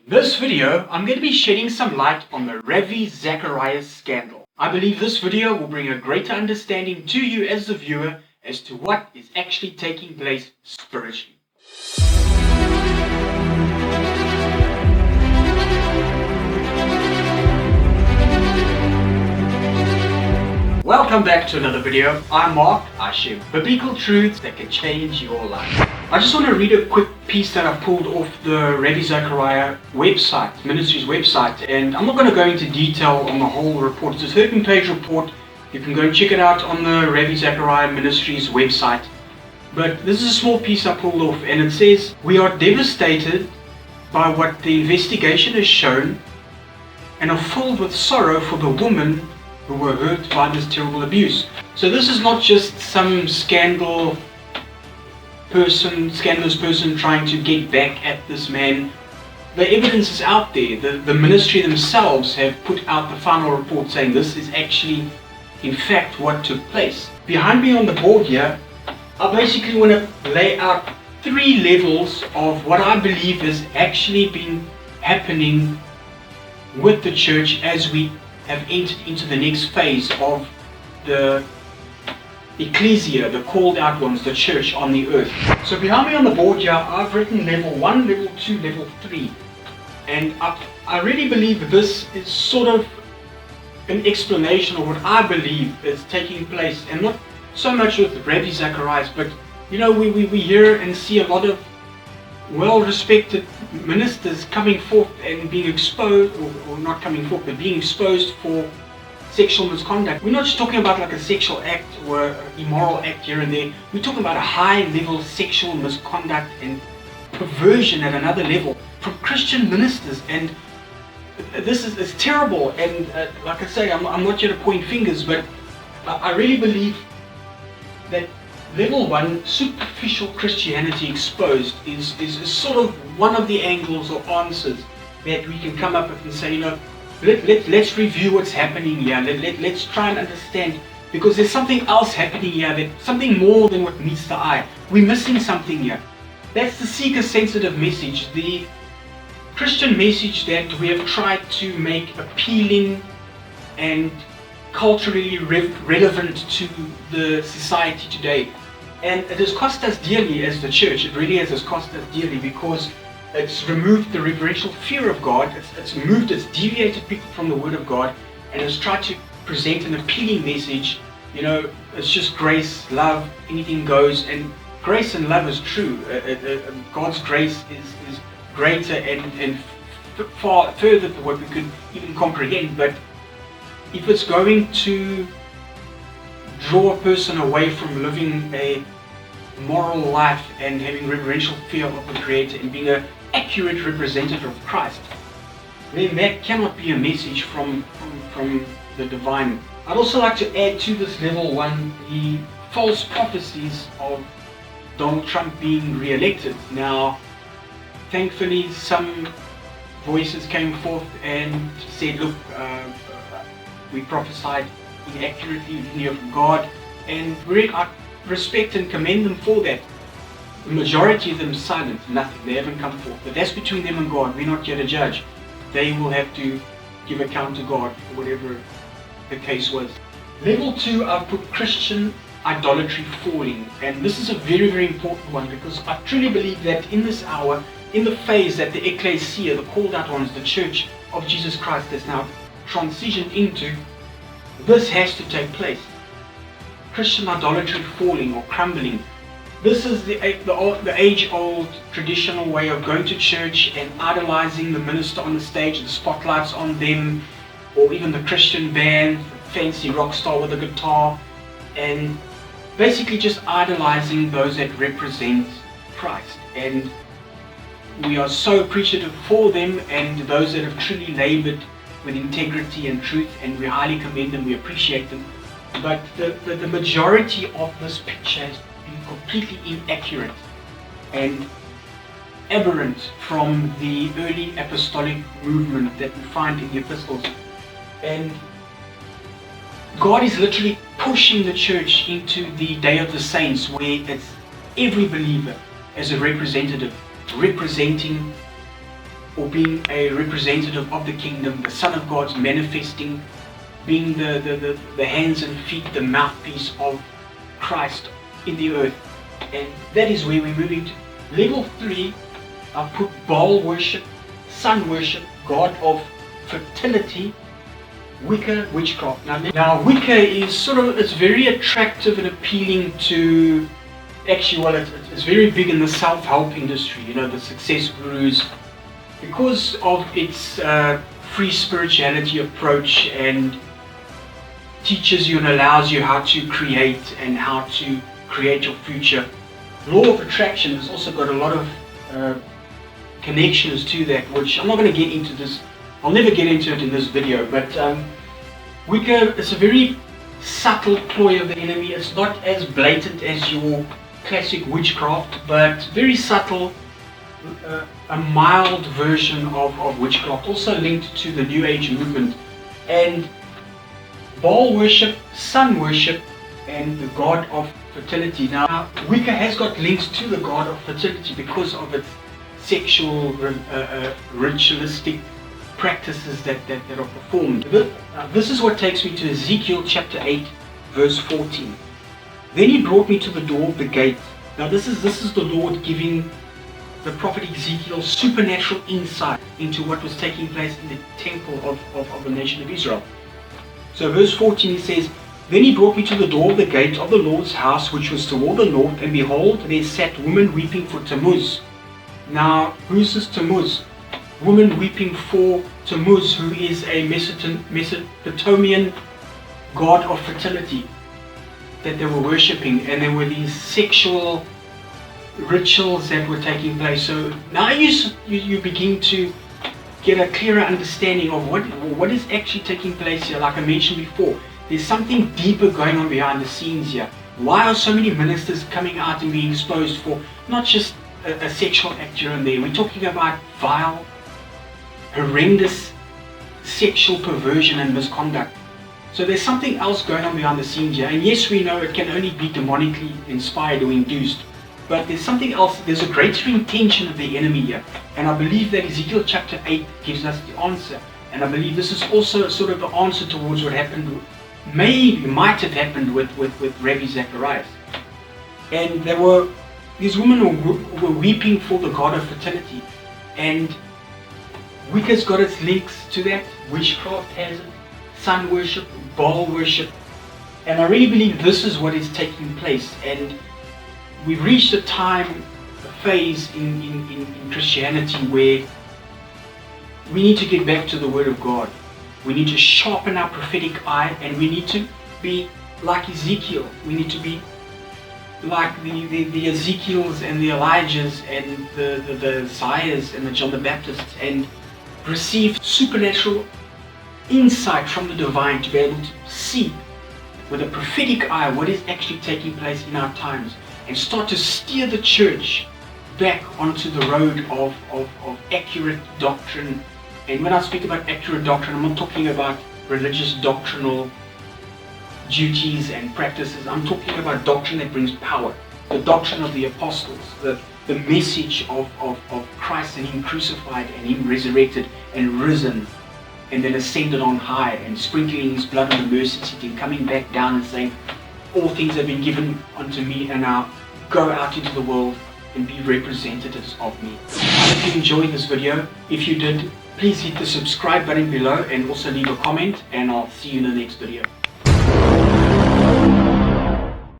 This video, I'm going to be shedding some light on the Ravi Zacharias Scandal. I believe this video will bring a greater understanding to you as the viewer as to what is actually taking place spiritually. Welcome back to another video. I'm Mark. I share biblical truths that can change your life. I just want to read a quick piece that I pulled off the Ravi Zacharias website, ministry's website, and I'm not going to go into detail on the whole report. It's a 13-page report. You can go and check it out on the Ravi Zacharias ministry's website. But this is a small piece I pulled off, and it says, "We are devastated by what the investigation has shown and are filled with sorrow for the women who were hurt by this terrible abuse." So this is not just some scandalous person trying to get back at this man. The evidence is out there. The ministry themselves have put out the final report saying this is actually, in fact, what took place. Behind me on the board here, I basically want to lay out 3 levels of what I believe has actually been happening with the church as we have entered into the next phase of the ecclesia, the called out ones, the church on the earth. So behind me on the board here, I've written level 1, level 2, level 3. And I really believe this is sort of an explanation of what I believe is taking place. And not so much with Ravi Zacharias, but you know, we hear and see a lot of well-respected ministers coming forth and being exposed, or not coming forth, but being exposed for sexual misconduct. We're not just talking about like a sexual act or an immoral act here and there. We're talking about a high-level sexual misconduct and perversion at another level from Christian ministers, and this is terrible. And like I say, I'm not here to point fingers, but I really believe that level 1, superficial Christianity exposed, is sort of one of the angles or answers that we can come up with and say, you know, let's review what's happening here. Let's try and understand, because there's something else happening here, something more than what meets the eye. We're missing something here. That's the seeker-sensitive message, the Christian message that we have tried to make appealing and culturally relevant to the society today. And it has cost us dearly as the church. It really has cost us dearly, because it's removed the reverential fear of God. It's deviated people from the Word of God, and it's tried to present an appealing message. You know, it's just grace, love, anything goes, and grace and love is true. God's grace is greater and far further than what we could even comprehend. But if it's going to draw a person away from living a moral life and having reverential fear of the Creator and being an accurate representative of Christ, then that cannot be a message from the divine. I'd also like to add to this level 1 the false prophecies of Donald Trump being re-elected. Now, thankfully, some voices came forth and said, look, we prophesied inaccurately, we didn't hear from God, and I respect and commend them for that. The majority of them silent, nothing, they haven't come forth. But that's between them and God. We're not here to judge. They will have to give account to God for whatever the case was. Level 2, I've put Christian idolatry falling, and this is a very, very important one, because I truly believe that in this hour, in the phase that the ecclesia, the called out ones, the church of Jesus Christ has now transitioned into, this has to take place. Christian idolatry falling or crumbling. This is the age-old traditional way of going to church and idolizing the minister on the stage, the spotlights on them, or even the Christian band, the fancy rock star with a guitar, and basically just idolizing those that represent Christ. And we are so appreciative for them and those that have truly labored with integrity and truth, and we highly commend them, we appreciate them. But the majority of this picture has been completely inaccurate and aberrant from the early apostolic movement that we find in the epistles. And God is literally pushing the church into the day of the saints, where it's every believer as a representative representing or being a representative of the kingdom, the Son of God's manifesting, being the hands and feet, the mouthpiece of Christ in the earth. And that is where we're moving to. Level 3, I put Baal worship, sun worship, god of fertility, Wicker Witchcraft. Now Wicca is it's very attractive and appealing to, actually, well, it's very big in the self-help industry, you know, the success gurus, because of its free spirituality approach, and teaches you and allows you how to create and how to create your future. Law of attraction has also got a lot of connections to that, which I'm not going to get into this. I'll never get into it in this video, but Wicca is a very subtle ploy of the enemy. It's not as blatant as your classic witchcraft, but very subtle, a mild version of witchcraft, also linked to the New Age movement. And Baal worship, sun worship, and the god of fertility. Now, Wicca has got links to the god of fertility because of its sexual, ritualistic practices that are performed. This is what takes me to Ezekiel chapter 8, verse 14. Then he brought me to the door of the gate. Now this is the Lord giving the prophet Ezekiel supernatural insight into what was taking place in the temple of the nation of Israel. So verse 14, he says, Then he brought me to the door of the gate of the Lord's house, which was toward the north, and behold, there sat women weeping for Tammuz. Now, who's this Tammuz? Women weeping for Tammuz, who is a Mesopotamian god of fertility that they were worshipping, and there were these sexual rituals that were taking place. So now you begin to get a clearer understanding of what is actually taking place here. Like I mentioned before, there's something deeper going on behind the scenes here. Why are so many ministers coming out and being exposed for not just a sexual act here and there? We're talking about vile, horrendous sexual perversion and misconduct. So there's something else going on behind the scenes here. And yes, we know it can only be demonically inspired or induced. But there's something else. There's a greater intention of the enemy here. And I believe that Ezekiel chapter 8 gives us the answer. And I believe this is also sort of the answer towards what happened, might have happened with Ravi Zacharias. And these women were weeping for the god of fertility. And Wicca's got its links to that. Witchcraft has it. Sun worship, Baal worship. And I really believe this is what is taking place. And we've reached a phase in Christianity where we need to get back to the Word of God. We need to sharpen our prophetic eye, and we need to be like Ezekiel. We need to be like the Ezekiels and the Elijahs and the Isaiahs and the John the Baptists, and receive supernatural insight from the divine to be able to see with a prophetic eye what is actually taking place in our times, and start to steer the church back onto the road of accurate doctrine. And when I speak about accurate doctrine, I'm not talking about religious doctrinal duties and practices. I'm talking about doctrine that brings power, the doctrine of the apostles, the message of Christ and Him crucified and Him resurrected and risen and then ascended on high, and sprinkling His blood on the mercy seat and coming back down and saying, all things have been given unto me, and now go out into the world and be representatives of me. I hope you enjoyed this video. If you did, please hit the subscribe button below and also leave a comment, and I'll see you in the next video.